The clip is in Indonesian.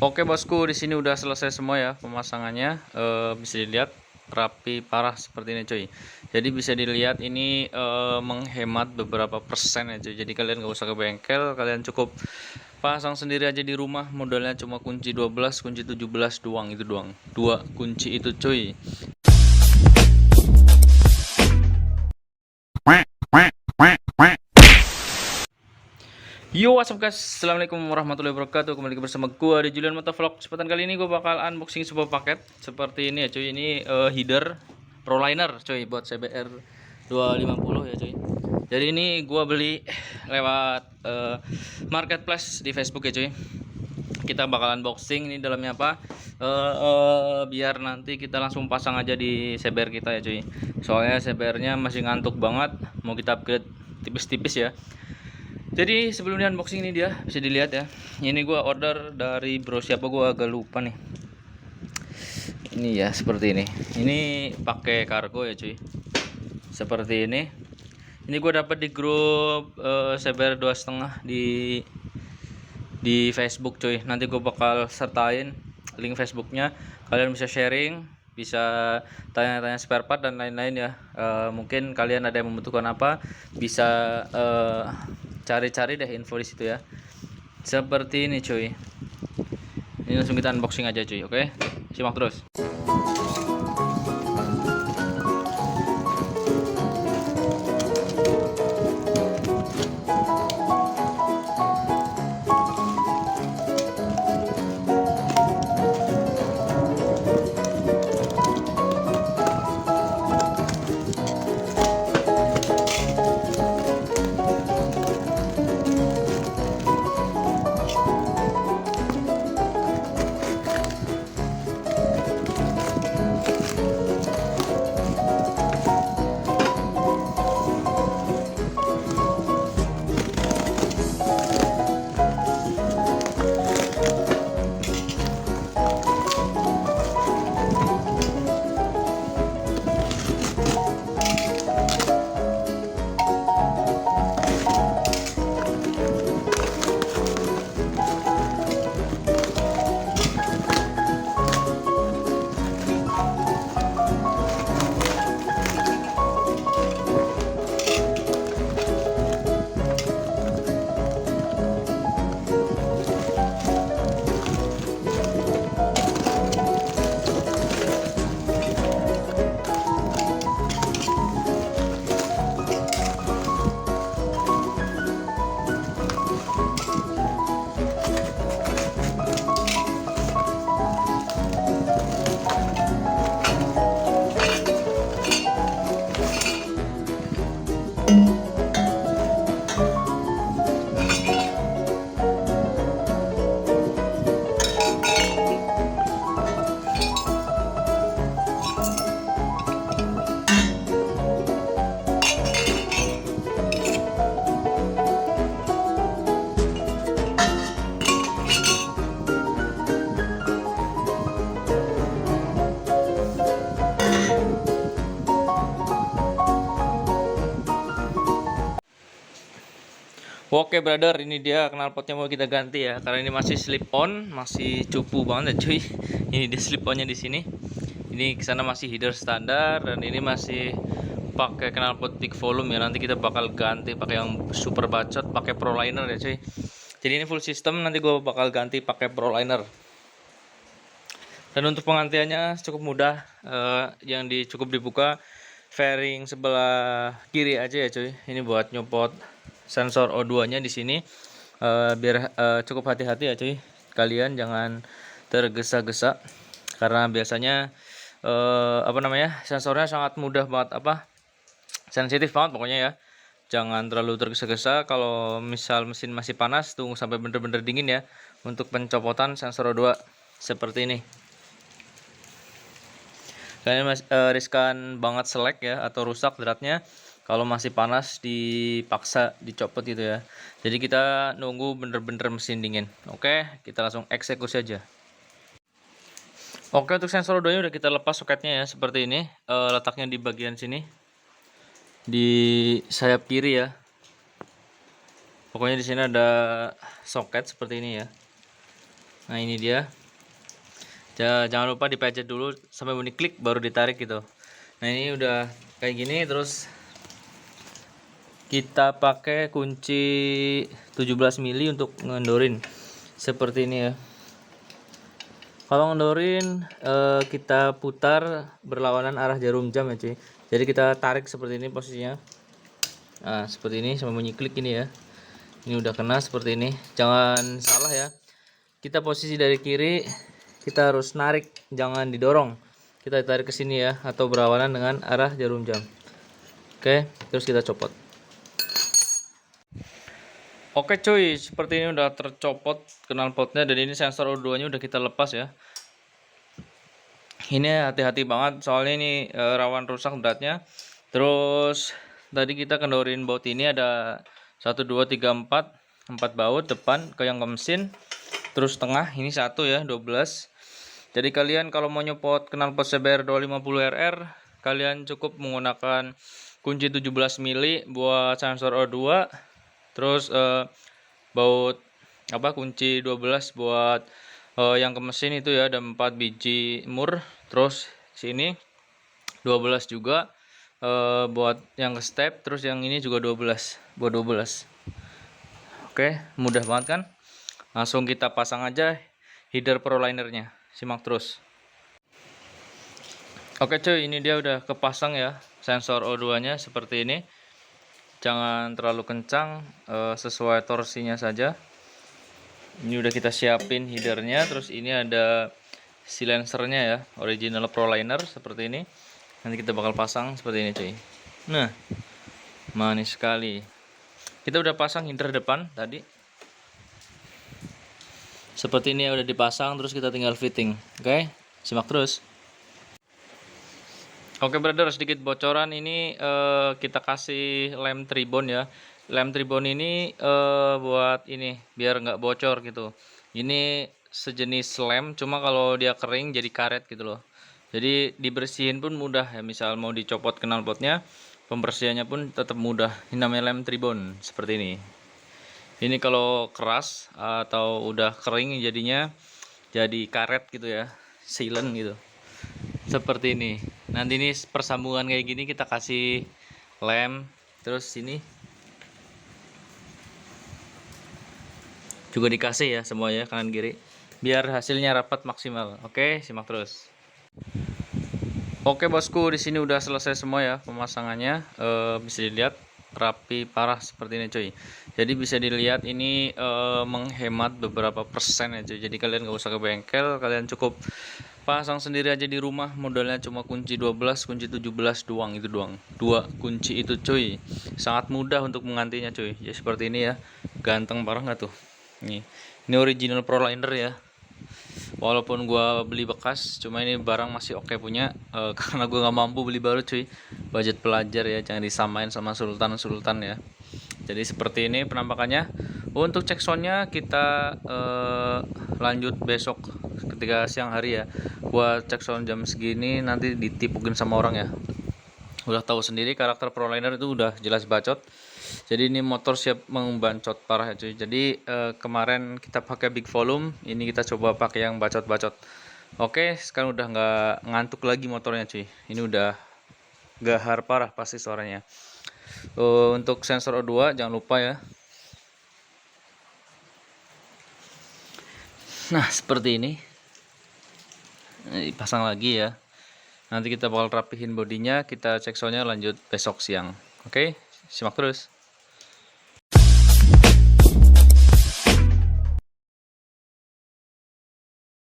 Oke bosku, di sini udah selesai semua ya pemasangannya. Bisa dilihat rapi parah seperti ini cuy. Jadi bisa dilihat ini menghemat beberapa persen ya cuy. Jadi kalian nggak usah ke bengkel, kalian cukup pasang sendiri aja di rumah. Modalnya cuma kunci 12, kunci 17 doang, itu doang. Dua kunci itu cuy. Yo, what's up guys? Assalamualaikum warahmatullahi wabarakatuh. Kembali bersama gua di Julian Motovlog. Kesempatan kali ini gua bakal unboxing sebuah paket seperti ini ya cuy. Ini header Proliner cuy buat CBR 250 ya cuy. Jadi ini gua beli lewat marketplace di Facebook ya cuy. Kita bakal unboxing. Ini dalamnya apa? Biar nanti kita langsung pasang aja di CBR kita ya cuy. Soalnya CBR-nya masih ngantuk banget. Mau kita upgrade tipis-tipis ya. Jadi sebelum di unboxing ini dia bisa dilihat ya. Ini gua order dari bro siapa, gua agak lupa nih. Ini ya seperti ini. Ini pakai kargo ya cuy. Seperti ini. Ini gua dapat di grup CBR 2,5 di Facebook cuy. Nanti gua bakal sertain link Facebooknya. Kalian bisa sharing, bisa tanya-tanya spare part dan lain-lain ya. Mungkin kalian ada yang membutuhkan apa, bisa cari-cari deh info di situ ya. Seperti ini cuy. Ini langsung kita unboxing aja cuy, oke? Simak terus. Oke brother, ini dia knalpotnya mau kita ganti ya, karena ini masih slip on, masih cupu banget ya cuy. Ini dia slip onnya di sini. Ini kesana masih header standar dan ini masih pakai knalpot big volume ya. Nanti kita bakal ganti pakai yang super bacot, pakai Proliner ya cuy. Jadi ini full system, nanti gue bakal ganti pakai Proliner. Dan untuk pengantiannya cukup mudah, yang cukup dibuka fairing sebelah kiri aja ya cuy. Ini buat nyopot sensor O2 nya di sini. Biar cukup hati-hati ya cuy, kalian jangan tergesa-gesa karena biasanya sensornya sangat mudah banget sensitif banget pokoknya ya. Jangan terlalu tergesa-gesa. Kalau misal mesin masih panas, tunggu sampai bener-bener dingin ya untuk pencopotan sensor O2 seperti ini. Kalian riskan banget selek ya atau rusak dratnya kalau masih panas dipaksa dicopot gitu ya. Jadi kita nunggu bener-bener mesin dingin. Oke, kita langsung eksekusi aja. Oke, untuk sensor O2 nya udah kita lepas soketnya ya, seperti ini. Letaknya di bagian sini, di sayap kiri ya. Pokoknya di sini ada soket seperti ini ya. Nah ini dia. Jangan lupa dipencet dulu sampai bunyi klik baru ditarik gitu. Nah ini udah kayak gini. Terus kita pakai kunci 17 mili untuk ngendorin seperti ini ya. Kalau ngendorin kita putar berlawanan arah jarum jam ya cuy. Jadi kita tarik seperti ini posisinya. Nah seperti ini sampai bunyi klik ini ya. Ini udah kena seperti ini. Jangan salah ya. Kita posisi dari kiri, kita harus narik, jangan didorong. Kita tarik ke sini ya, atau berlawanan dengan arah jarum jam. Oke, terus kita copot. Oke cuy, seperti ini udah tercopot knalpotnya, dan ini sensor O2 nya udah kita lepas ya. Ini hati-hati banget, soalnya ini rawan rusak beratnya. Terus tadi kita kendorin baut ini ada 1 2 3 4 baut depan ke yang ke mesin. Terus tengah ini satu ya, 12. Jadi kalian kalau mau nyopot knalpot CBR 250RR, kalian cukup menggunakan kunci 17 mili buat sensor O2. Terus baut kunci 12 buat yang ke mesin itu ya, ada 4 biji mur. Terus sini 12 juga buat yang ke step. Terus yang ini juga 12 buat 12. Oke, mudah banget kan? Langsung kita pasang aja header prolinernya. Simak terus. Oke cuy, ini dia udah kepasang ya sensor O2 nya seperti ini. Jangan terlalu kencang, sesuai torsinya saja. Ini udah kita siapin headernya. Terus ini ada silencernya ya, original proliner seperti ini. Nanti kita bakal pasang seperti ini cuy. Nah, manis sekali. Kita udah pasang header depan tadi. Seperti ini udah dipasang, terus kita tinggal fitting. Oke, simak terus. Oke brother, sedikit bocoran ini kita kasih lem tribon ya. Lem tribon ini buat ini biar nggak bocor gitu. Ini sejenis lem, cuma kalau dia kering jadi karet gitu loh. Jadi dibersihin pun mudah ya. Misal mau dicopot knalpotnya, pembersihannya pun tetap mudah. Ini namanya lem tribon seperti ini. Ini kalau keras atau udah kering jadinya jadi karet gitu ya, sealant gitu. Seperti ini. Nanti ini persambungan kayak gini kita kasih lem, terus sini juga dikasih ya semuanya kanan kiri, biar hasilnya rapat maksimal. Oke, simak terus. Oke bosku, di sini udah selesai semua ya pemasangannya. Bisa dilihat rapi parah seperti ini cuy. Jadi bisa dilihat ini menghemat beberapa persen ya cuy. Jadi kalian nggak usah ke bengkel, kalian cukup pasang sendiri aja di rumah. Modalnya cuma kunci 12, kunci 17 doang, itu doang. 2 kunci itu cuy. Sangat mudah untuk menggantinya cuy. Ya seperti ini ya. Ganteng parah nggak tuh? Ini original proliner ya. Walaupun gua beli bekas, cuma ini barang masih oke punya, karena gua nggak mampu beli baru cuy. Budget pelajar ya, jangan disamain sama sultan ya. Jadi seperti ini penampakannya. Untuk cek soundnya kita lanjut besok ketika siang hari ya. Buat cek sound jam segini nanti ditipukin sama orang ya. Udah tahu sendiri karakter proliner itu udah jelas bacot. Jadi ini motor siap membancot parah ya cuy. Jadi kemarin kita pakai big volume, ini kita coba pakai yang bacot-bacot. Oke, sekarang udah nggak ngantuk lagi motornya cuy. Ini udah gahar parah pasti suaranya. Untuk sensor O2 jangan lupa ya. Nah seperti ini. Pasang lagi ya. Nanti kita bakal rapihin bodinya, kita cek soundnya lanjut besok siang. Oke, simak terus.